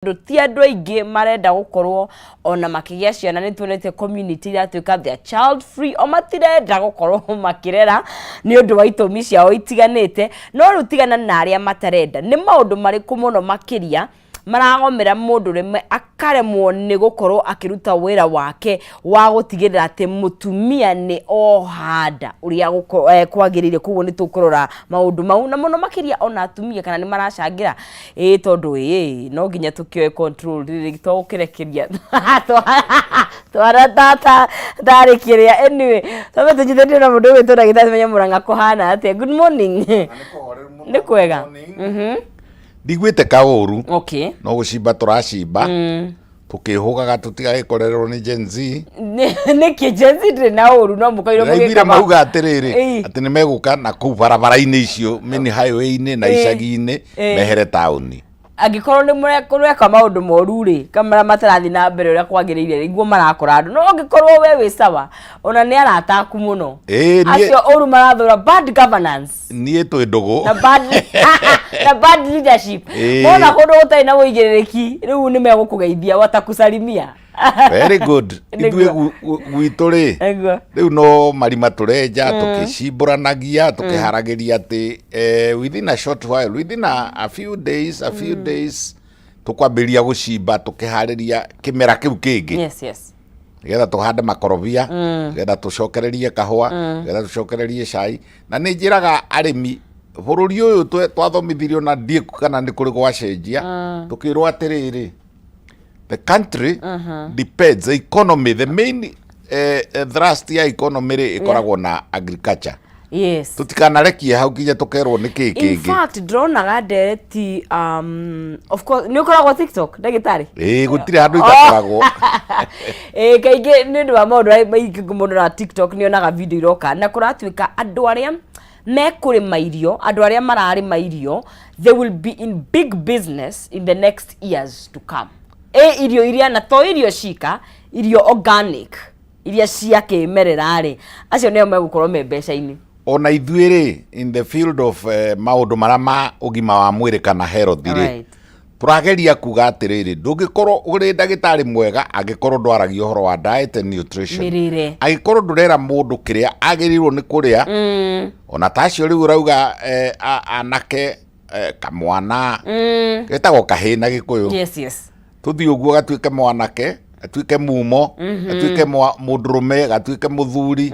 Ti andũ aingĩ marenda gũkorwo ona makĩgĩa ciana nĩ tuonete community iratuĩka their child free o matirenda gũkorwo makĩrera nĩ ũndũ wa itũmi ciao itiganĩte no rĩu tigana na arĩa matarenda nĩ maũndũ marĩkũ mũno makĩria maragomera mũndũ rĩmwe akaremwo nĩ gũkorwo akĩruta wĩra wake wa gũtigĩrĩra atĩ mũtumia nĩ ohanda ũrĩa kwagĩrĩire koguo nĩ tũkũrora maũndũ mau na mũno makĩria ona atumia kana nĩ maracangĩra tondũ no nginya tũkĩoe control rĩrĩ tũkĩrekeria twara tata ndarĩ kĩrĩa anyway tũme tũnyitithanie na mũndũ ũyũ tũragĩta menye mũranga kũhana atĩa good morning nĩ kwega Ndigwĩte kaũru okay no gũcimba tũracimba tukĩhũgaga tũtigagĩkorerwo nĩ Gen Z nĩkĩ Gen Z ndĩ na ũru no mũkaire mũgĩka mauga atĩrĩrĩ atĩ nĩ megũka na kũu barabara-inĩ icio mini highway-inĩ na icagi-inĩ mehere taũni angĩkorwo nĩ mũreka maũndũ moru rĩ kamera matarathi na mbere ũrĩa kwagĩrĩire nĩguo marakora andũ no angĩkorwo we wĩ sawa ona nĩ arataku mũno acio ũru marathũra bad governance niĩ twĩ ndũgũ na bad leadership mona kũndũ gũtarĩ na wĩigĩrĩrĩki rĩu nĩ megũkũgeithia watakusalimia very good ithuĩ gwitũ rĩ rĩu no marima tũrenja tũkĩcimbũranagia tũkĩharagĩria atĩ within a short while within a few days tũkwambĩrĩria gũcimba tũkĩharĩria kĩmera kĩu kĩngĩ nĩgetha tũhande makorobia nĩgetha tũcokererie kahũa nĩgetha tũcokererie cai na nĩ njĩraga arĩmi bũrũri ũyũ twathomithirio na ndiĩ kana nĩ kũrĩ gwacenjia tũkĩrwo atĩrĩrĩ the country depends the economy the main thrust ya economy ĩkoragwo na agriculture yes tutikanarekie hau kinya tukerwo nĩ kĩĩ kĩngĩ in fact dronaga ndereti of course nĩ ũkoragwo TikTok ndagĩtarĩ gũtirĩ handũ itakoragwo kaingĩ nĩ ũndũ wa maũndũ maingĩ mũndũ na TikTok nĩ onaga video iroka na kũratuĩka andũ arĩa mekũrĩma irio andũ arĩa mararĩma irio they will be in big business in the next years to come irio iria na to irio cika irio organic iria cia kĩmerera rĩ acio nĩo megũkorwo me mbeca-inĩ ona ithuĩ rĩ in the field of maũndũ marĩa ma ũgima wa mwĩrĩ kana health rĩ tũrageria kuga atĩrĩrĩ ndũngĩkorwo ũrĩ ndagĩtarĩ mwega angĩkorwo ndwaragia ũhoro wa diet and nutrition angĩkorwo ndũrera mũndũ kĩrĩa agĩrĩirwo nĩ kũrĩa ona tacio rĩu ũrauga anake kamwana getagwo kahĩ na gĩkũyũ tũthiĩ ũguo gatuĩke mwanake gatuĩke mumo gatuĩke mũndũrũme gatuĩke mũthuri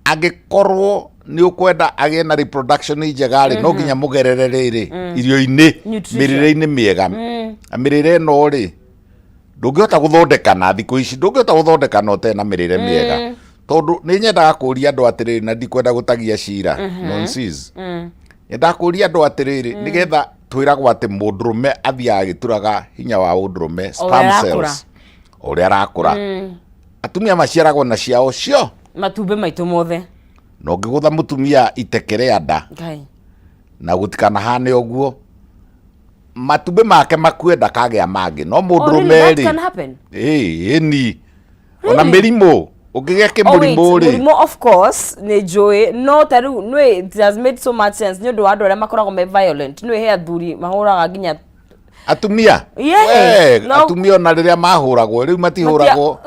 angĩkorwo nĩ ũkwenda agĩe na reproduction njega rĩ no nginya mũgerere rĩrĩ irio-inĩ mĩrĩre-inĩ mĩega mĩrĩre ĩno rĩ ndũngĩhota gũthondeka na thikũ ici ndũngĩhota gũthondeka na ũtarĩ na mĩrĩre mĩega tondũ nĩ nyendaga kũria andũ atĩrĩrĩ na ndikwenda gũtagia cira nonsense nyendaga kũria andũ atĩrĩrĩ nĩgetha twĩragwo atĩ mũndũrũme athiaga agĩturaga hinya wa ũndũrũme sperm cells ũrĩa arakũra atumia maciaragwo na ciao cio matumbĩ maitũ mothe no ngĩgũtha mũtumia itekere nda na gũtikanahane ũguo matumbĩ make makwenda kagĩa mangĩ no mũndũrũme rĩ ni ona mĩrimũ ũngĩgĩa kĩmũrimũ rĩ mũrimũ of course nĩ njũĩ no tarĩu nĩ it has made so much sense nĩ ũndũ wa andũ arĩa makoragwo me violent nĩ he athuri mahũraga nginya atumia atumia ona rĩrĩa mahũragwo rĩu matihũragwo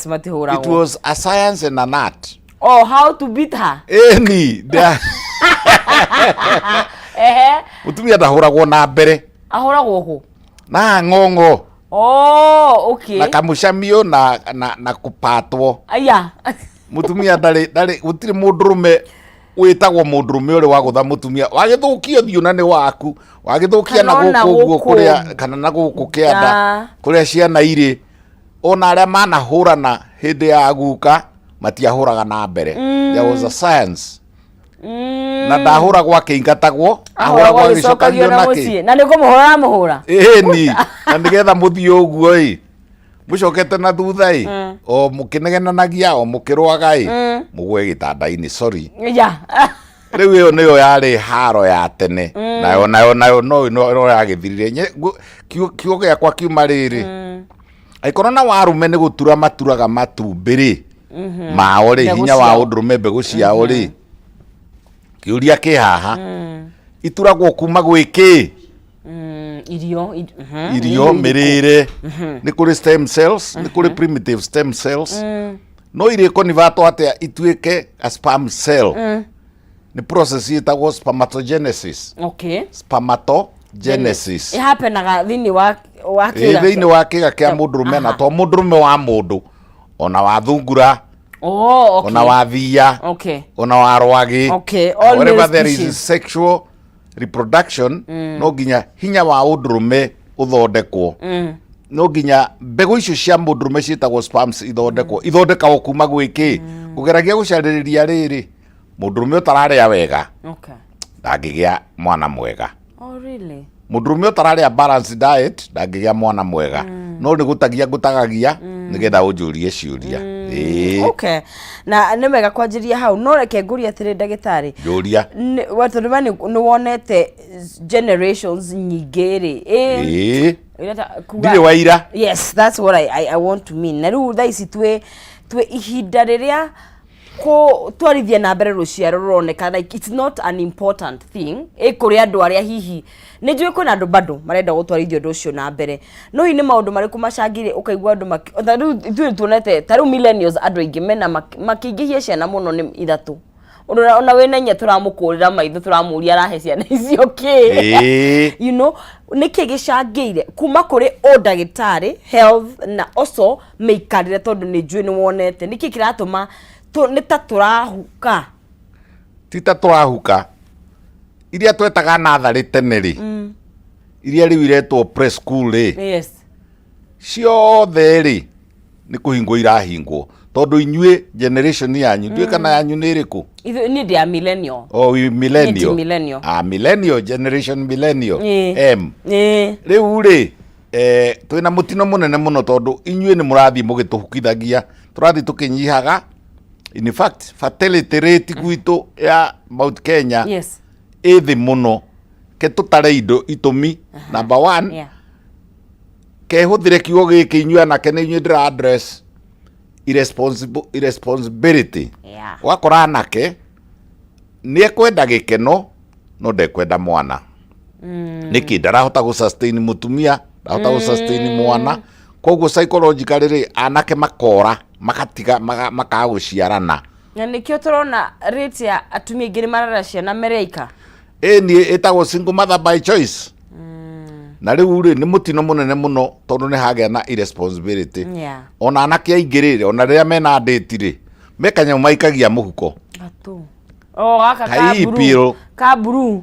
matihũragwo it was a science and an art how to beat her mutumia ndahũragwo na mbere ahũragwo hũ na ng'ong'o okay na kamũcamio na kũpatwo mutumia ndarĩ gũtirĩ mũndũrũme wĩtagwo mũndũrũme ũrĩ wa gũtha mũtumia wagĩthũkia thiũ na nĩ waku wagĩthũkia na gũkũ kũrĩa kana na gũkũ kĩanda kũrĩa ciana irĩ ona arĩa manahũrana hĩndĩ ya guka matiahũraga na mbere there was a science na ndahũragwo akĩingatagwo ahũragwo agĩcokagio nake na nĩ kũmũhũra mũhũra ni na nĩgetha mũthiĩ ũguo mũcokete na thutha o mũkĩnegenanagia o mũkĩrwaga mũgwe gĩtanda-inĩ sorry rĩu ĩyo nĩyo yarĩ haro ya tene nayo no yagĩthirire kiugo gĩakwa kiuma rĩrĩ angĩkorwo na warũme nĩ gũtura maturaga matumbĩ rĩ mao rĩ hinya wa ũndũrũme mbegũ ciao rĩ kĩũria kĩ haha ituragwo kuma gwĩkĩ irio mirire ni kuri stem cells ni kuri primitive stem cells no ire convert atia ituike a sperm cell ni process yetagwo spermatogenesis. Spermatogenesis hapenaga thini wa kira thini wa kiga kia mundurume na to mundurume wa mundu ona wa thungura ona wa thia ona wa rwagi wherever there is sexual reproduction no nginya hinya wa undurume uthondekwo no nginya mbegu icio cia mundurume cietagwo sperms ithondekagwo kuma gwiki kugeragia gucaririria riri mundurume utararia wega ndangigia mwana mwega. Mundurume utararia balanced diet ndangigia mwana mwega no ni gutagia gutagagia nigetha unjurie ciuria. Na nĩ wega kwanjĩria hau no reke ngũrie atĩrĩ ndagĩtarĩ juria watũrĩma nĩ wonete generations nyingĩ rĩ ndire waira. Yes, that's what I want to mean. Na rĩu thaa ici twĩ ihinda rĩrĩa twarithia na mbere rũciaro rũroneka like it's not an important thing kũrĩ andũ arĩa hihi nĩ njũĩ kwĩna andũ bado marenda gũtwarithia ũndũ ũcio na mbere no nĩ maũndũ marĩkũ macangire ũkaigua andũ ithuĩ tuonete ta rĩu millennials andũ aingĩ mena makĩingĩhia ciana mũno nĩ ithatũ ona wĩna inya tũramũkũrĩra maitho tũramũria arahe ciana icio you know nĩkĩ gĩcangĩire kuma kũrĩ ndagĩtarĩ health na also mĩikarĩre tondũ nĩ njũĩ nĩ wonete nĩkĩ kĩratũma nĩ ta tũrahuka ti ta tũrahuka iria twetaga natharĩ tene rĩ iria rĩu iretwo preschool rĩ ciothe rĩ nĩ kũhingwo irahingwo tondũ inyuĩ generation yanyu ndiũĩ kana yanyu nĩ ĩrĩkũ niĩ ndĩ ya millennial millennial generation millennial rĩu rĩ twĩna mũtino mũnene mũno tondũ inyuĩ nĩ mũrathiĩ mũgĩtũhukithagia tũrathiĩ tũkĩnyihaga. In fact, fertility rate gwitũ ya Mount Kenya thĩ mũno ke tũtare indo itũmi number 1 ke hũthĩre kiugo gĩkĩ inyuĩ anake nĩ inyuĩ ndĩra address irresponsibility wakora anake nĩ ekwenda gĩkeno no ndekwenda mwana nĩkĩ ndarahota gũ-sustain mũtumia ndarahota gũ-sustain mwana koguo psychologically rĩ anake makora makatiga makagũciarana na nĩkĩo tũrona rate ya atumia aingĩ nĩ marara ciana America niĩ ĩtagwo single mother by choice na rĩu rĩ nĩ mũtino mũnene mũno tondũ nĩ hagĩa na irresponsibility ona anake aingĩ rĩ ona rĩrĩa mena date rĩ mekanyamũ maikagia mũhuko gaka ka blue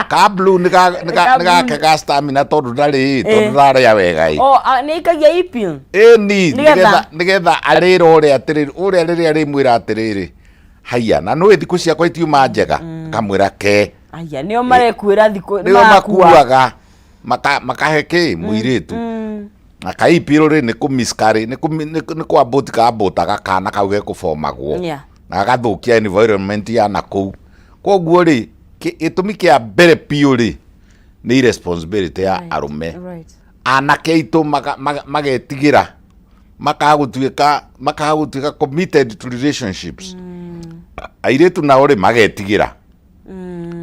ka blue nĩ ga stamina tondũ ndarĩ tondũ ndarĩa wega nĩ ikagia ipil nĩgetha arĩra ũrĩa atĩrĩrĩ ũrĩa rĩrĩa rĩmwĩra atĩrĩrĩ haiya na nĩ thikũ ciakwa itiuma njega kamwĩra ke haiya nĩo marekwĩra thikũ nĩo makuaga makaheke mũirĩtu na kaipil rĩ nĩ kũmiscarry nĩ kwambũti kambũtaga kana kau gekũbomagwo na gathũkia environment ya nakũu koguo rĩ gĩtũmi kĩa mbere piũ rĩ nĩ irresponsibility ya arũme anake aitũ magetigĩra makagũtuĩka committed to relationships airĩtu nao rĩ magetigĩra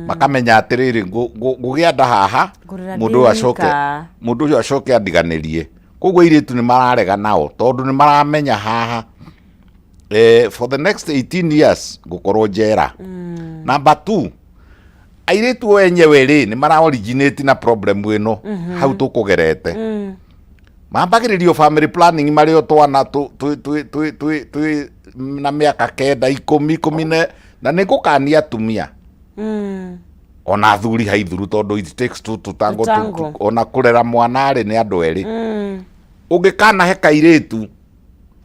makamenya atĩrĩrĩ ngũgĩa nda haha mũndũ ũcio acoke andiganĩrie koguo airĩtu nĩ mararega nao tondũ nĩ maramenya haha for the next 18 years ngũkorwo njera. Number 2 airĩtu wenyewe rĩ nĩ mara originate na problem ĩno hau tũkũgerete mambagĩrĩrio family planning marĩ o twana na mĩaka 9 10 na nĩ gũkania atumia ona athuri haithuru tondũ it takes two to tango ona kũrera mwana rĩ nĩ andũ erĩ ũngĩkanahe kairĩtu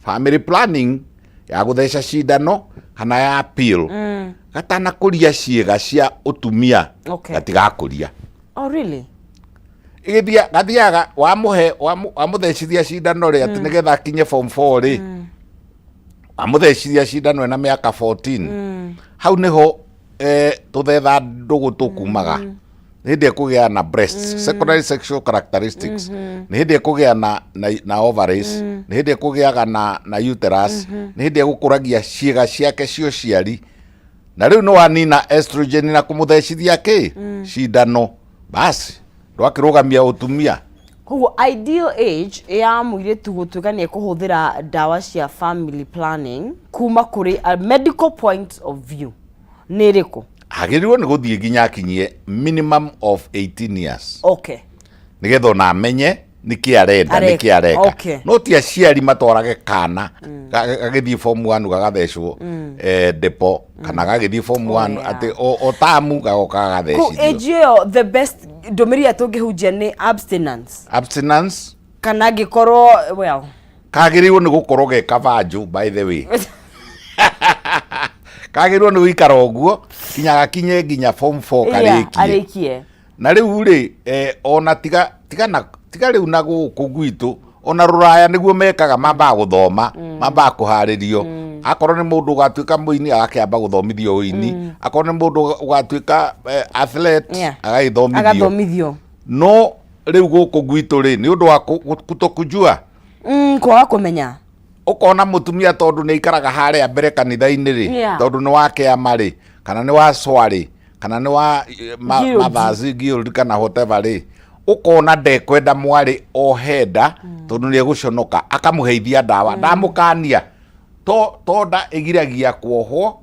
family planning ya gũtheca cindano kana ya pill gatana kũria ciĩga cia ũtumia gatigakũria. Oh really? Gathiaga wamũthecithia cindano rĩ atĩ nĩgetha akinye form 4 rĩ wamũthecithia cindano ena mĩaka 14 hau nĩho tũthetha ndũgũ tũkumaga nĩ hĩndĩ kũgĩa na breasts secondary sexual characteristics nĩ hĩndĩ kũgĩa na ovaries nĩ hĩndĩ kũgĩaga na uterus nĩ hĩndĩ gũkũragia ciĩga ciake cio ciari na riu no wanina estrogen na kumuthecithia cindano basi ndwakirugamia utumia. Koguo ideal age ya muiritu gutuika ni kuhuthira dawa cia family planning kuma kuri a medical point of view ni riku? Agirirwo ni guthie nginya akinyie minimum of 18 years. Okay. Nigetha ona amenye niki arenda niki areka. Okay. No ti aciari matwarage kana gagithie form 1 gagathecwo depo kana gagithie form 1 ati o tamu gagoka gathecithio. Ku age yo the best ndomiri atungihunjia ni abstinence kana gikorwo well kagirirwo ni gukorwo ge kavanju by the way. Kagirirwo ni guikara uguo kinye nginya form 4 karikie. Na riu ri ona tiga riu na guku gwitu ona ruraya niguo mekaga mamba guthoma mamba kuharirio. Akorwo ni mundu ugatuika muini agakiamba guthomithio uini, akorwo ni mundu ugatuika athlete agaithomithio. No riu guku gwitu ri ni undu wa kutokujua kwaga kumenya ukona mutumia tondu ni ikaraga haria mbere kanitha-ini ri tondu ni wake amari kana ni wa swari kana ni wa mathazi guild kana whatever ri ukona ndekwenda mwari ohenda tondu ni eguconoka akamuheithia dawa ndamukania tonda igiragia kuohwo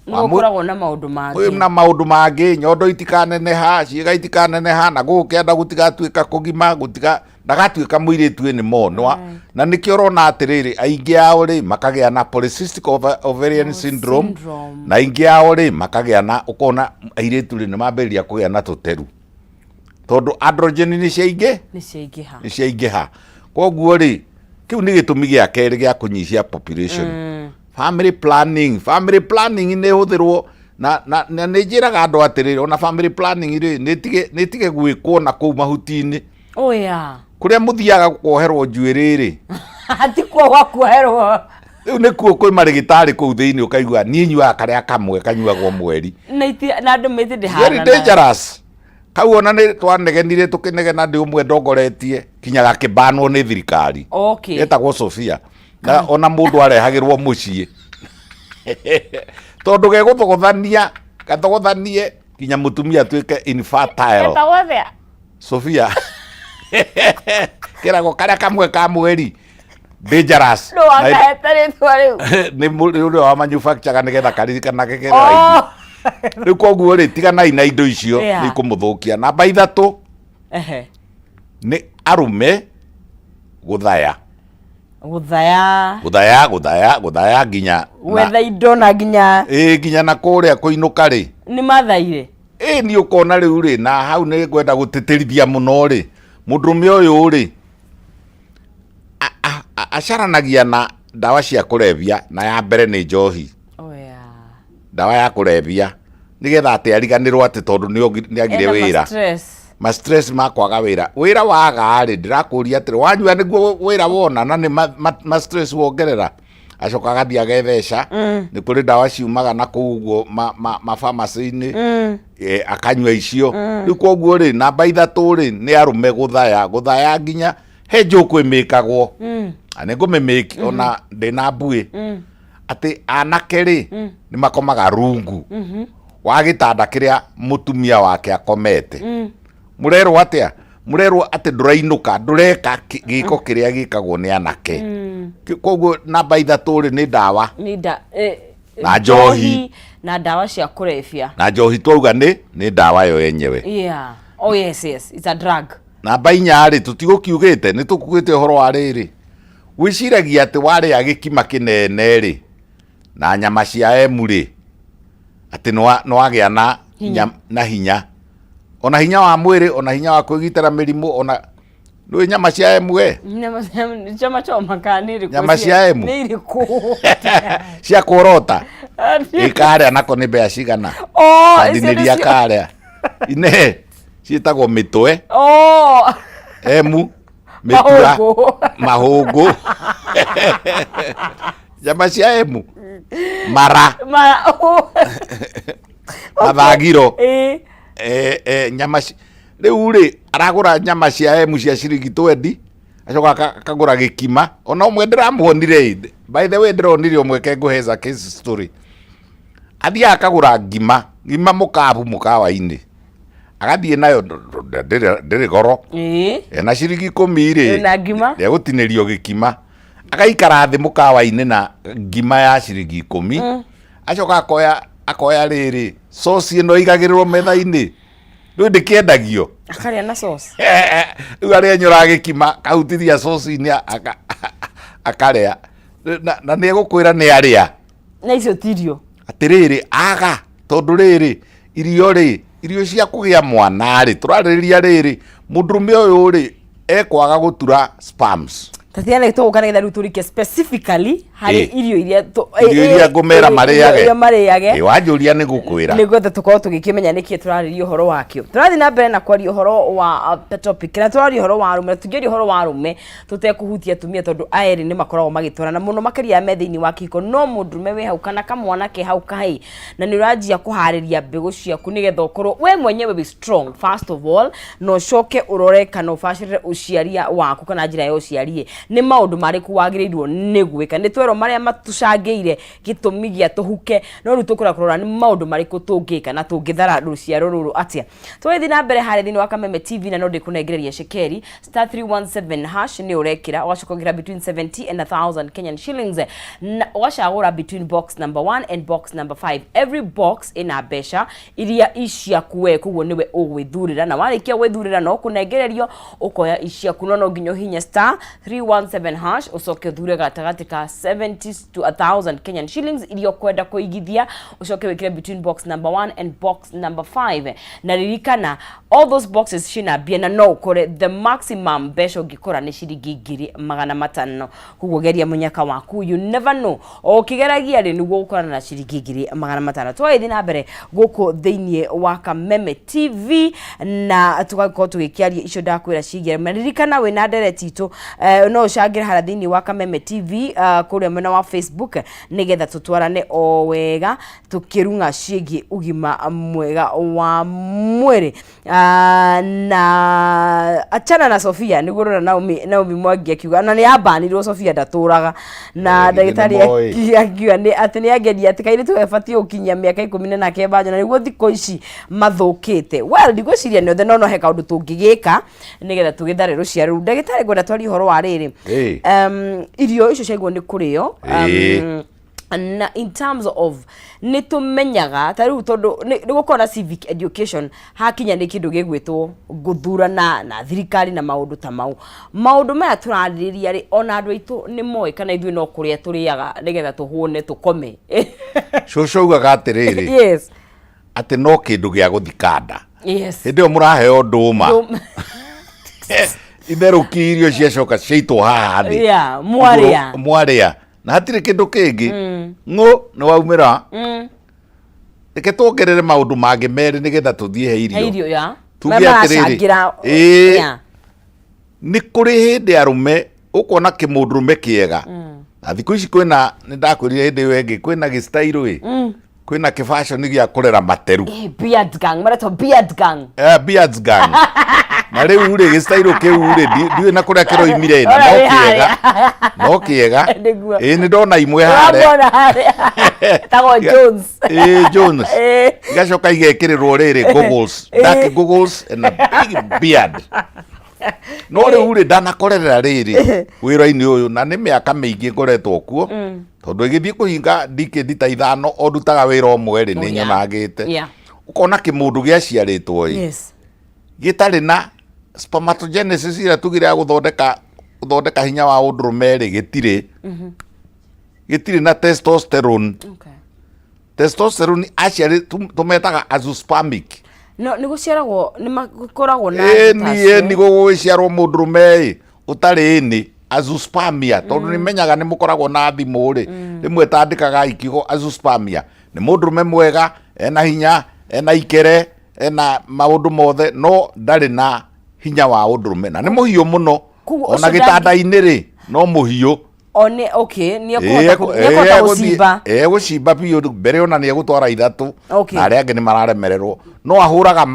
Mukoragwo na maundu mangi. Na maundu mangi nyondo itikaneneha ciiga itikaneneha na gukenda gutigatuika kugima gutiga ndagatuika muiritu ni monwa na nikio rona atiriri aingi ao ri makagia na polycystic ovarian syndrome na aingi ao ri makagia na ukona airitu ri ni mamberia kugia na tuteru tondu androgen ni ciaingiha koguo ri kiu ni gitumi gia keri gia kunyihia population. Family planning ne huthirwo na ne njiraga andu atiriri ona family planning ri netige gwikwo na kuu mahutini. Kuria muthiaga kuoherwo njuiri ri ati kwa kuoherwo riu nikuo kwi marigitari kuu thiini ukaigua nie nyuaga karia kamwe kanyuagwo mweri na andu meti ndihana very dangerous. Kau ona ni twanegenire tukinegena ndi umwe ndongoretie kinyaga kibanwo ni thirikari. Etagwo Sofia na ona mundu arehagirwo mucii tondu geguthogothania gathogothanie kinya mutumia tuike infertile. Etagwo Sofia kirago karia kamwe ka mweri dangerous. No akahetari twariu ni mundu wa manufacture nigetha karirikana gekera riu koguo ri tiganai na indo icio ni kumuthukia. Namba 3 ni arume guthaya nginya wetha indo na nginya na kuria kuinuka ri ni mathaire ni ukona riu ri na hau ni gwenda gutitirithia muno ri mundume uyu ri acaranagia na dawa cia kulevya na ya mbere ni njohi. Dawa ya kulevya nigetha ati ariganirwo ati tondu ni agire wira ma stress ma kwaga wira waga ri ndirakuria ati wanyua niguo wira wona na ni ma stress wongerera acoka gathia agetheca ni kuri dawa ciumaga na kuguo ma pharmacy-ini akanyua icio riu koguo ri namba 3 ri ni arume guthaya nginya he njukwimikagwo ani ngumimiki ona ndina mbui ati anake ri ni makomaga rungu wa gitanda kiria mutumia wake akomete. Murerwo atia murerwo ati ndurainuka ndureka giko kiria gikagwo ni anake. Koguo namba 3 ri ni dawa na njohi na dawa cia kulevya na njohi twauga ni dawa yo yenyewe. Yes it's a drug. Namba 4 ri tutigukiugite ni tukugite horo wa riri wiciragia ati wari agikima kinene ri na nyama cia emu ri ati no agia na hinya ona hinya wa mwiri ona hinya wa kwigitira mirimu ona ndu nyama cia emu nyama cia emu ni iriku cia kurota ikaria nako ni bea cigana ndiniria karia ine ciitagwo mitwe emu mitura mahungu nyama cia emu mara mathagiro nyama riu ri aragura nyama cia emu cia ciringi 20 acoka akagura gikima ona umwe ndiramuonire by the way ndironire umwe ke nguheza case story athia akagura ngima mukabu mukawa-ini agathie nayo ndiri goro na ciringi 10 ri na ngima egutinirio gikima agaikara thi mukawa-ini na ngima ya ciringi 10 acoka akoya riri sauce ino igagirirwo metha-ini riu ndikiendagio akaria na sauce riu aria nyora gikima kahutithia sauce-ini akaria na ni egukwira ni aria na icio tirio atiriri aga tondu riri irio cia kugia mwana ri turariria riri mundurume uyu ri ekwaga gutura spams tatiana gitugukana githaru turike specifically hari irio iria ngumera mariage wanjuria ni gukwira ni gwetha tukorwo tugikimenya niki turariria uhoro wakio turathi na mbere na kwaria uhoro wa topic na turaria uhoro wa rume tugeria uhoro wa rume tutekuhutia tumia tondu aeri ni makoragwo magitwarana muno makiria methi-ini wa kiko no mundurume we hau kana kamwana ke hau kai na ni uranjia kuhariria mbegu ciaku nigetha ukorwo we mwenyewe be strong first of all no coke urore kana ubashirire uciaria waku kana njira ya uciarie ni maundu mariku wagirirwo ni gwika ni twero maria matucangeire gitumi gia tuhuke no ru tukura kurora ni maundu mariku tungika na tungithara ruciaro ruru atia twithi na mbere hari thini wa Kameme TV na no ndikunengereria shekeri *317# ni urekira wacokogira between 70 and 1000 Kenyan shillings na wacagura between box number 1 and box number 5 every box ina besha iria ishia kuwe kuwo niwe ugwithurira na warikia gwithurira no kunengererio ukoya ishia kuno no nginyo hinya *317# ucoke uthure gatagati ka 70 to 1000 Kenyan shillings irio kwenda kuigithia ucoke wikire between box number 1 and box number 5 na ririkana all those boxes shina bia na no ukore the maximum besho gikora ni ciringi 500 kugo geria munyaka waku you never know okigeragia ri niguo ukora na ciringi 500 twathi na mbere guku thiini wa Kameme TV na tugakorwo tugikiaria icio ndakwira cigia maririkana we na ndereti itu no ucangira hara thiini wa Kameme TV kuria mwena wa Facebook nigetha tutwarane o wega tukirunga ciigi ugima mwega wa mwiri na achana na Sofia nigurora Naomi Mwangi akiuga na ni abanirwo Sofia ndaturaga na ndagitari akiuga ni ati ni ageria ati kairi twebati ukinyia miaka 10 na kebanja na niguo thiko ici mathukite well ndigwiciria ni othe no he kaundu tungigika nigetha tugithare ruciaro ndagitari gwenda twari horo wa riri irio icio ciaiguo ni kurio na in terms of nitumenyaga tariu tondu nigukona civic education hakinya ni kindu gigwitwo guthurana na thirikari na maundu ta maundu maya turaririria ri ona andu aitu ni moe kana ithui no kuria turiaga nigetha tuhune tukome coco ugaga atiriri yes ati no kindu gia guthikanda yes hindi o muraheo nduma itheruki irio ciacoka ciaitwo haha thi mwaria na hatire kindu kingi ngo ni waumira reke tuongerere maundu mangi meri nigetha tuthie he irio ya tuge atiriri ni kuri hindi arume ukona kimundurume kiega na thiku ici kwina ni ndakwirire hindi wengi kwina gistairo kwina kifashion gia kurera materu beard gang marato beard gang beard gang na riu ri gistairo kiu ri ndiwe na kuria kiro imire na no kiega ni ndona imwe hare tago Jones Jones gacoka igekirirwo riri goggles dark goggles and a big beard no riu ri ndanakorera riri wira-ini uyu na ni miaka mingi ngoretwo kuo tondu igithii kuhinga ndikindita 5 ondutaga wira omwe ri ni nyonagite ukona kimundu giaciaritwo gitari na spermatogenesis ira tugira guthondeka hinya wa undurume ri gitiri na testosterone testosterone aciari tumetaga azoospermic no ni guciaragwo ni makoragwo na ni guciarwo mundurume utari ni azoospermia tondu ni menyaga ni mukoragwo na thimu ri rimwe tandikaga ikigo azoospermia ni mundurume mwega ena hinya ena ikere ena maundu mothe no ndari na hinya wa undurume na ni muhiu muno ona gitanda-ini ri no muhiu one okay ni akota gucimba gucimba biu mbere ona ni egutwara 3 na aria angi ni mararemererwo no ahuraga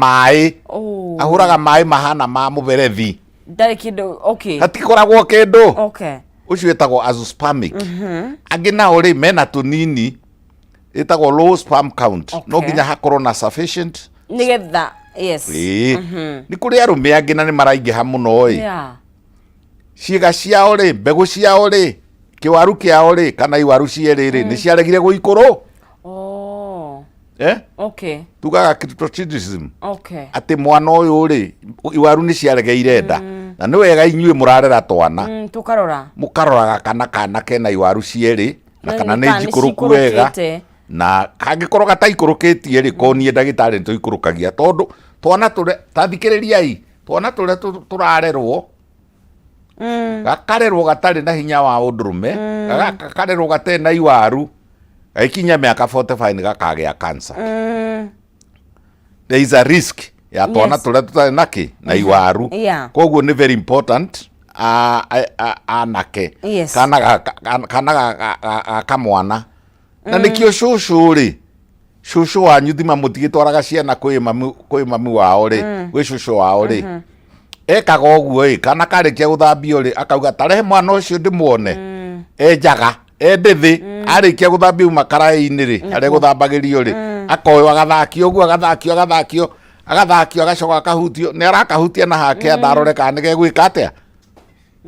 mai mahana ma muberethi ndari kindu okay hatikoragwo kindu okay ucio etagwo azoospermic angi nao ri mena tunini itagwo low sperm count no nginya hakorwo na sufficient nigetha yes ni kuri arume angi na ni maraingĩha muno ciĩga ciao ri mbegu ciao ri kiwaru kiao ri kana iwaru cierĩ ni ciaregire guikũrũ okay tugaga cryptorchidism okay ati mwana uyu ri iwaru ni ciaregeire nda na ni wega inyuĩ mũrarera twana mũkaroraga kana kena iwaru cierĩ na kana nĩ njikũrũku wega na kangĩkorwo gataikũrũkĩtie rĩ ko niĩ ndagĩtarĩ nĩtũikũrũkagia tondũ twana tathikĩrĩriai twana tũrĩa tũrarerwo gakarerwo gatarĩ na hinya wa ũndũrũme gakarerwo gatarĩ na iwaru gaikinya mĩaka 45 nĩ gakagĩa cancer there is a risk ya twana tũrĩa tũtarĩ naki na iwaru koguo nĩ very important anake kana kamwana na nikio shushu wanyu thima mutigitwaraga ciana kwĩ mami wao ri gwĩ shushu wao ri ekaga ũguo ĩ kana karĩkia gũthambio ri akauga tarehe mwana ũcio ndĩmuone enjaga endithi arĩkia gũthambio makaraĩ-inĩ ri arĩa gũthambagĩrio ri akoywo agathakio ũguo agathakio agacoka akahutio nĩ arakahutia na hake ndarore kana nĩ gegwĩka atĩa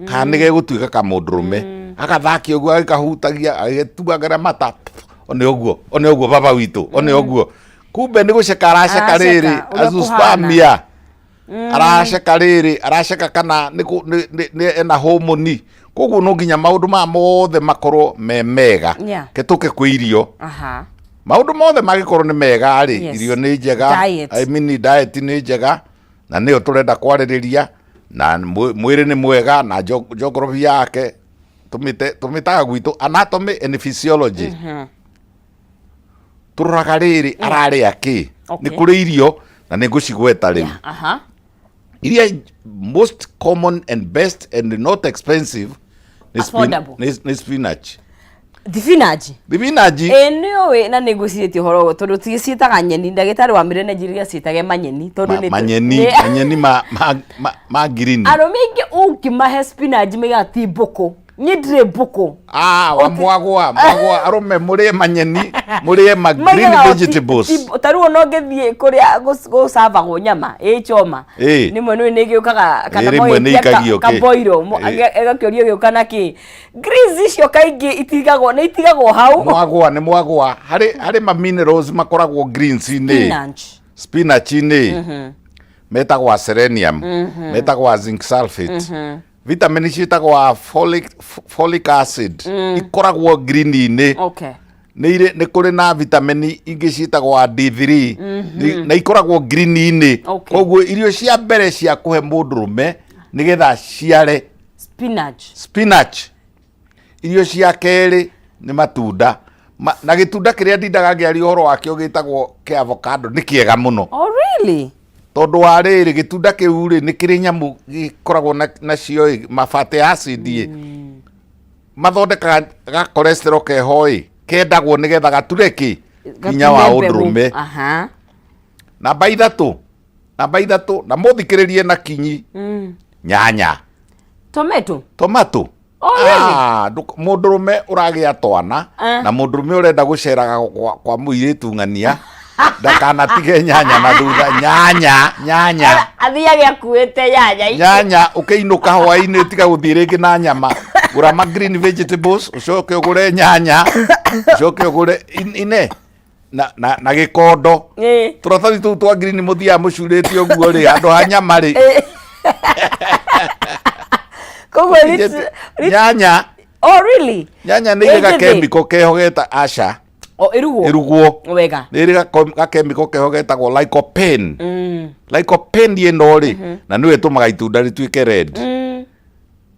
kana nĩ gegũtuĩka kamũndũrũme agathakio ũguo agĩkahutagia agĩtuagĩra mata one ũguo baba witũ one ũguo kumbe nĩ gũceka araceka rĩrĩ azuspamia araceka rĩrĩ araceka kana nĩ ena homoni koguo no nginya maũndũ ma mothe makorwo me mega ketũke kwĩ irio maũndũ mothe magĩkorwo nĩ mega rĩ irio nĩ njega diet nĩ njega na nĩyo tũrenda kwarĩrĩria na mwĩrĩ nĩ mwega na geography yake tumitaga gwitũ anatomy and physiology tũroraga rĩrĩ ararĩa kĩ nĩ kũrĩ irio na nĩ ngũcigweta rĩu iria most common and best and not expensive nĩ spinach thibinaji nĩũĩ na nĩ ngwĩcirĩtie ũhoro tondũ tigĩciĩtaga nyeni ndagĩtarĩ wa mĩrĩ Nigeria ciĩtage manyeni tondũ manyeni ma green arũme aingĩ ũngĩmahe spinach maigaga ti mbũkũ niĩ ndirĩ mbũkũ mwagwa arũme mũrĩe manyeni mũrĩe ma green vegetables tarĩu no ngĩthiĩ kũrĩa gũcabagwo nyama choma nĩmwe nĩ gĩũkaga kana kaboiro agakĩorio gĩũka na kĩ greens icio kaingĩ itigagwo hau mwagwa harĩ ma minerals makoragwo greens-inĩ spinach-inĩ metagwo selenium metagwo zinc sulfate vitamin ciĩtagwo folic acid ikoragwo green-inĩ nĩ kũrĩ na vitamin ingĩ ciĩtagwo D3 na ikoragwo green-inĩ koguo irio cia mbere cia kũhe mũndũrũme nĩgetha ciare spinach irio cia kerĩ nĩ matunda na gĩtunda kĩrĩa ndindaga ngĩaria ũhoro wakĩo gĩtagwo kĩa avocado nĩ kĩega mũno tondũ wa rĩrĩ gĩtunda kĩu rĩ nĩ kĩrĩ nyamũ gĩkoragwo nacio mafate acid mathondekaga cholesterol keho kendagwo nĩgetha gature kĩ hinya wa ũndũrũme namba ithatũ na mũthikĩrĩrie na kinyi nyanya tomato mũndũrũme ũragĩa twana na mũndũrũme ũrenda gũceraga kwa mũirĩtu ng'ania ndakanatige nyanya na thutha nyanya athiage akuĩte nyanya ũkĩinũka hwaĩ-inĩ tiga gũthiĩ rĩngĩ na nyama gũra ma green vegetables ũcoke ũgũre nyanya ũcoke ũgũre ine na gĩkondo tũratathi tũu twa green mũthiaga mũcurĩtie ũguo rĩ handũ ha nyama rĩ nyanya nyanya nĩ irĩ gakemiko keho geta aca irugwo nĩ irĩ gakemiko keho getagwo lycopene lycopene ĩno rĩ na nĩwe ĩtũmaga itunda rĩtuĩke red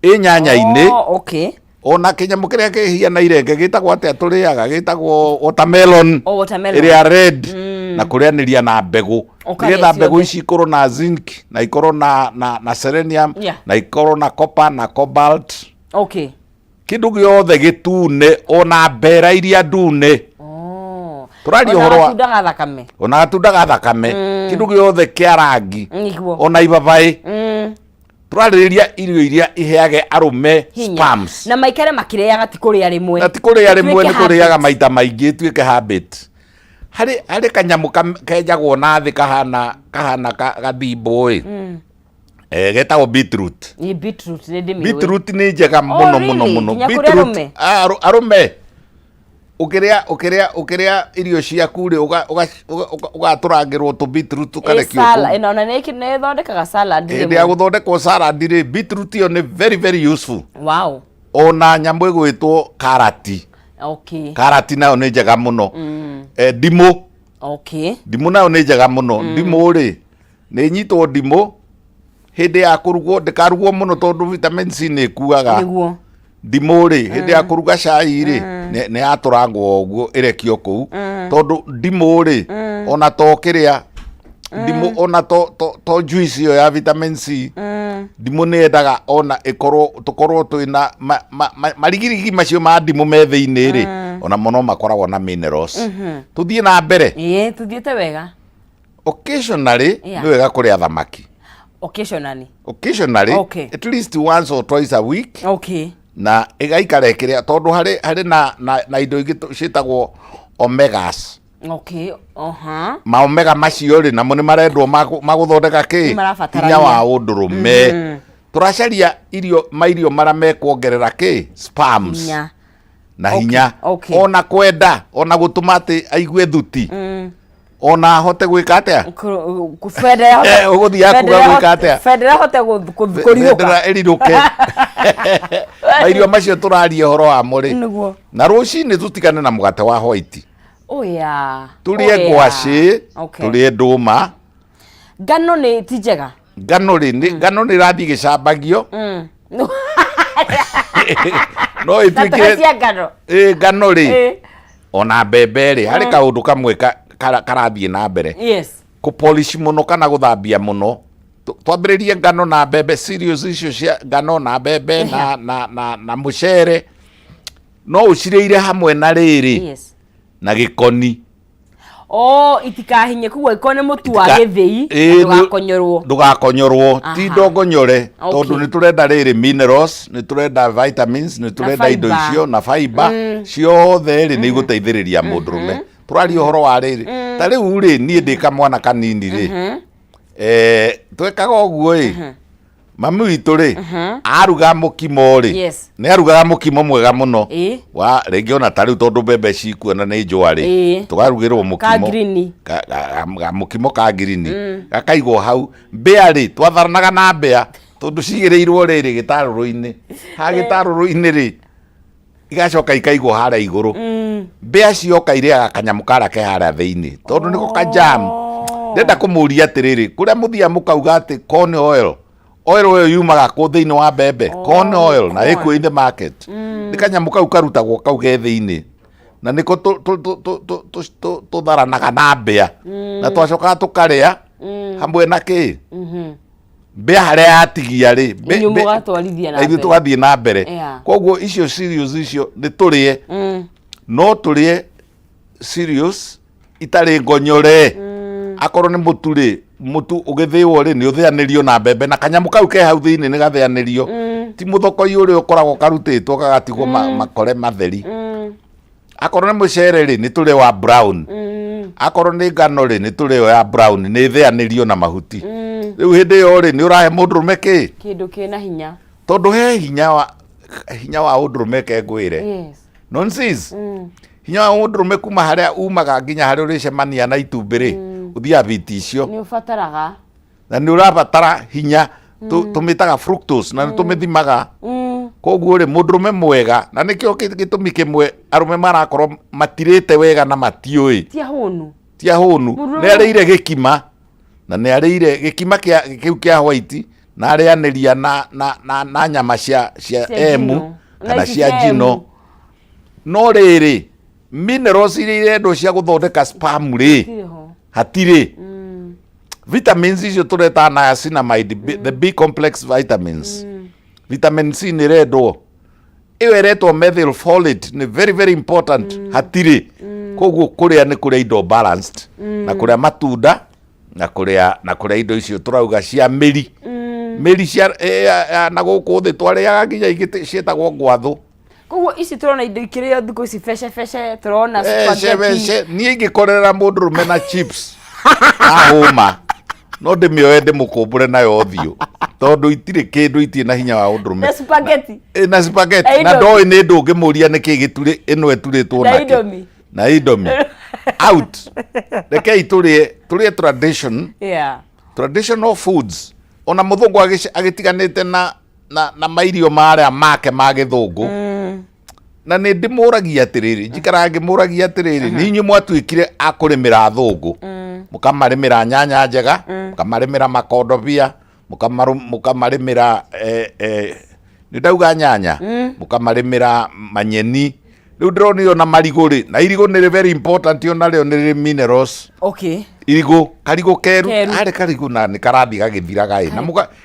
nyanya-inĩ ona kĩnyamũ kĩrĩa kĩhiana irenge gĩtagwo atĩa tũrĩaga gĩtagwo watermelon ĩrĩa red na kũrĩanĩria na mbegũ nĩgetha mbegũ ici ikorwo na zinc na ikorwo na selenium na ikorwo na copper na cobalt kĩndũ gĩothe gĩtune ona mbera iria ndune tũraria ũhoro wa ona gatunda ga thakame kĩndũ gĩothe kĩa rangi ona ibabaĩ turarĩrĩria irio iria iheage arume spams na maikare makĩrĩaga ti kũrĩa rĩmwe na ti kũrĩa rĩmwe nĩ kũrĩaga maita maingĩ ĩtuĩke habit harĩ kanyamũ kenjagwo na thĩ kahana gathimbo getagwo beetroot beetroot nĩ njega mũno beetroot arume ukĩrĩa irio ciaku rĩ ũgatũrangĩrwo tũ beetroot ũkarekio na nĩ thondekaga salad hĩndĩ ya gũthondekwo salad rĩ beetroot iyo nĩ very very useful wow ona nyamũ ĩgwĩtwo karati karati nayo nĩ njega mũno ndimũ ndimũ nayo nĩ njega mũno ndimũ rĩ nĩ nyitwo ndimũ hĩndĩ ya kũrugwo ndĩkarugwo mũno tondũ vitamin C nĩ ĩkuaga ndimũ rĩ hĩndĩ ya kũruga cai rĩ nĩ yatũrangwo ũguo ĩrekio kũu tondũ ndimũ rĩ ona to kĩrĩa ndimũ ona to juice iyo ya vitamin C ndimũ nĩ yendaga ona tũkorwo twĩna marigirigi macio ma ndimũ me thĩinĩ rĩ ona mono makoragwo na minerals tuthiĩ na mbere tuthiĩte wega occasionally nĩ wega kũrĩa thamaki occasionally at least once or twice a week na ĩgaikara ĩkĩrĩa tondũ harĩ na indo ingĩ ciĩtagwo omegas ma omega macio rĩ namo nĩ marendwo magũthondeka hinya wa ũndũrũme tũracaria irio marĩa mekuongerera spams na hinya ona kwenda ona gũtũma atĩ aigue thuti ona hote gwĩka atĩa ũgũthiaga kuga gwĩka atĩa Federa hote kũriũka ĩrirũke irio macio tũraria ũhoro wamo rĩ na rũcinĩ tũtigane na mũgate wa white tũrĩe ngwacĩ tũrĩe ndũma ngano nĩ ti njega ngano nĩ rathiĩ gĩcambagio no ĩtuĩke ngano rĩ ona mbembe rĩ harĩ kaũndũ kamwe karathiĩ na mbere kũpolish mũno kana gũthambia mũno twambĩrĩrie ngano na mbembe cereals icio cia ngano na mbembe na mũcere no ũcirĩire hamwe na rĩrĩ na gĩkoni itikahinye kuguo ĩkorwo nĩ mũtu wa gĩthĩi ndũgakonyorwo ti ndongonyore tondũ nĩ tũrenda rĩrĩ minerals nĩ tũrenda vitamins nĩ tũrenda indo icio na fiber ciothe rĩ nĩ igũteithĩrĩria mũndũrũme tũraria ũhoro wa rĩrĩ ta rĩu rĩ niĩ ndĩ kamwana kanini rĩ twekaga ũguo mami witũ rĩ aruga mũkimo rĩ nĩ arugaga mũkimo mwega mũno wa rĩngĩ ona ta rĩu tondũ mbembe cikuona nĩ njũa rĩ tũkarugĩrwo mũkimo ka ngirini gakaigwo hau mbĩa rĩ twatharanaga na mbĩa tondũ cigĩrĩirwo rĩrĩ gĩtarũrũ-inĩ gĩtarũrũ-inĩ rĩ igacoka ikaigwo harĩa igũrũ mbĩa cioka irĩaga kanyamũ karake harĩa thĩinĩ tondũ nĩko kajam ndenda kũmũria atĩrĩrĩ kũrĩa mũthia mũkauga atĩ corn oil ũyũ yumaga kũ thĩinĩ wa mbembe corn oil na ĩkuo in the market nĩ kanyamũ kau karutagwo kau ge thĩinĩ na nĩko tũtharanaga na mbĩa na twacokaga tũkarĩa hamwe na mbĩa harĩa yatigia rĩ ithuĩ tũgathiĩ na mbere koguo icio cereals icio nĩ tũrĩe no tũrĩe cereals itarĩ ngonyore akorwo nĩ mũtu rĩ mũtu ũgĩthĩo rĩ nĩ ũthĩanĩrio na mbembe na kanyamũ kau ke hau thĩinĩ nĩ gathĩanĩrio ti mũthokoi ũrĩa ũkoragwo karutĩtwo gagatigwo makore matheri akorwo nĩ mũcere rĩ nĩ tũrĩ wa brown akorwo nĩ ngano rĩ nĩ tũrĩ ya brown nĩ thĩanĩrio na mahuti rĩu hĩndĩ ĩyo rĩ nĩ ũrahe mũndũrũme kĩndũ kĩna hinya tondũ he hinya wa ũndũrũme ngwĩre nonsense hinya wa mũndũrũme kuma harĩa umaga nginya harĩa ũrĩcemania na itumbĩ rĩ ũthiaga biti icio nĩ ũbataraga na nĩ ũrabatara hinya tũmĩtaga fructose na nĩ tũmĩthimaga koguo rĩ mũndũrũme mwega na nĩkĩo gĩtũmi kĩmwe arũme marakorwo matirĩte wega na matiũĩ ti ahũnu nĩ arĩire gĩkima na nĩ arĩire gĩkima kĩu kĩa white na arĩanĩria na nyama cia emu kana cia njino no rĩrĩ minerals iria irendwo cia gũthondeka sperm rĩ hatirĩ vitamins icio tũreta niacinamide the B complex vitamins vitamin C nĩ rendwo ĩyo ĩretwo methylfolate nĩ very very important hatirĩ koguo kũrĩa nĩ kũrĩa indo balanced na kũrĩa matunda na kũrĩa indo icio tũrauga cia mĩri mĩri cia na gũkũ thĩ twarĩaga nginya igĩte cietagwo ngwathu. Koguo ici turona indo ikĩrĩo thikũ ici fece turona spaghetti. Niĩ ingĩkorera mũndũrũme na chips ahũma no ndĩmĩoe ndĩmũkũmbũre nayo ũthiũ tondũ itirĩ kĩndũ itirĩ na hinya wa ũndũrũme. Na spaghetti. Na spaghetti na ndoĩ nĩ ndũ ngĩmũria nĩkĩ gĩturĩ ĩno ĩturĩtwo nake. Na Indomie. Out. Rekei tũrĩe tradition. Yeah. Traditional foods. Ona mũthũngũ agĩtiganĩte na mairio marĩa make ma gĩthũngũ. Na nĩ ndĩmũragia atĩrĩrĩ, njikaraga ngĩmũragia atĩrĩrĩ, nĩ inyuĩ mwatuĩkire a kũrĩmĩra athũngũ. Mũkamarĩmĩra nyanya njega, mũkamarĩmĩra makondobia, mũkamarĩmĩra nĩ ndauga nyanya, mũkamarĩmĩra manyeni. Rĩu ndĩronio na marigũ rĩ, na irigũ nĩ very important yo narĩo nĩ minerals. Okay. Irigũ, karigũ keru, arĩ karigũ na nĩ karathi gagĩthiraga ĩ. Na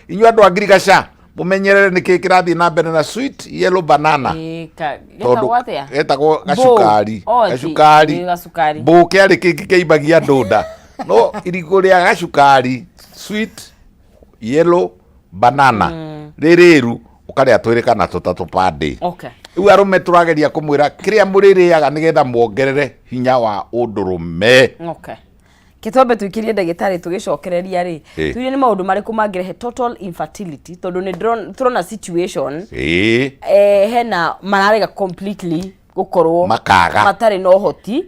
inyuĩ andũ a ngirigaca mũmenyerere nĩkĩ kĩrathiĩ na mbere na sweet yellow banana. Getagwo gacukari. Gacukari. Mbũke arĩ kĩngĩ kĩimbagia ndũnda. No irigũ rĩa gacukari, sweet yellow banana. Rĩrĩru ũkarĩa twĩrĩ kana tũtatũ per day. Okay. Rĩu arũme tũrageria kũmwĩra kĩrĩa mũrĩrĩaga nĩgetha muongerere hinya wa ũndũrũme. Okay. Kitombe tuikirie ndagĩtarĩ tũgĩcokereria rĩ. Tuirie nĩ maũndũ marĩkũ mangĩrehe total infertility tondũ nĩ turona situation. Hena mararega completely gukorwo matarĩ na ũhoti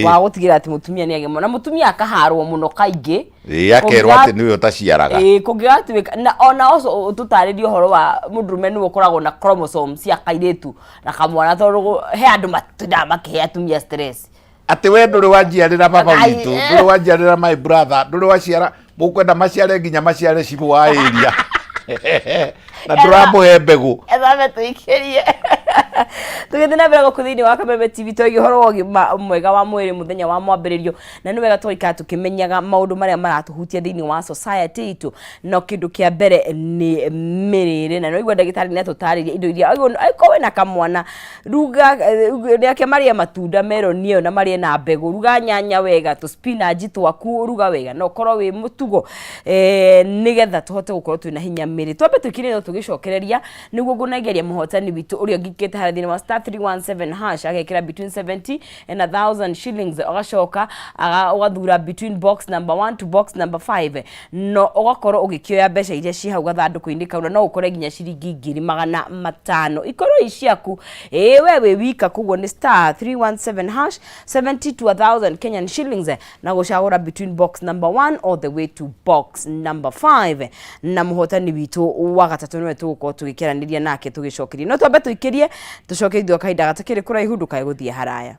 wa gũtigĩra atĩ mũtumia nĩ agĩmwo na mũtumia akaharwo mũno kaingĩ akerwo atĩ nĩwe ũtaciaraga kũngĩgatuĩka na ona ũcio tũtarĩrie ũhoro wa mũndũrũme nĩwe ũkoragwo na chromosomes cia kairĩtu na kamwana tondũ he andũ matindaga makĩhe atumia stress atĩ we ndũrĩ wanjiarĩra baba witũ ndũrĩ wanjiarĩra my brother ndũrĩ waciara mũkwenda maciare nginya maciare cibũ wa area na ndũramũhe mbegũ ethabe tuikirie tugĩthiĩ na mbere gũkũ thĩinĩ wa Kameme TV tũgĩ ũhoro mwega wa mwĩrĩ mũthenya wa mwambĩrĩrio na nĩ wega tũgaikara tũkĩmenyaga maũndũ marĩa maratũhutia thĩinĩ wa society itũ no kĩndũ kĩa mbere nĩ mĩrĩre na noigua ndagĩtarĩ nĩ atũtarĩria indo iria aikowe na kamwana ruga nĩake marĩe matunda meloni ĩyo na marĩe na mbegũ ruga nyanya wega tũ spinach twaku ruga wega no korwo wĩ mũtugo nĩgetha tũhote gũkorwo twĩna hinya mĩrĩ twambe tũkire tũgĩcokereria nĩguo ngũnageria mũhotani witũ ũrĩa ngikĩte harĩa thĩinĩ wa *317# agekĩra between 70 and 1000 shillings agacoka agathura between box number 1 to box number 5 no ugakorwo ugikioya mbeca iria ci hau gathandũkũ-inĩ kau no ukore nginya ciringi 500 ikorwo iciaku we wĩ wika koguo nĩ *317# 70 to 1000 Kenyan shillings na gũcagũra between box number 1 all the way to box number 5 na mũhotani witũ wa gatatũ nĩwe tũgũkorwo tũgĩkĩranĩria nake tũgĩcokerie no twambe tũikirie tucoke ithuĩ kahinda gatakĩrĩ kũraihu ndũkae gũthiĩ haraya.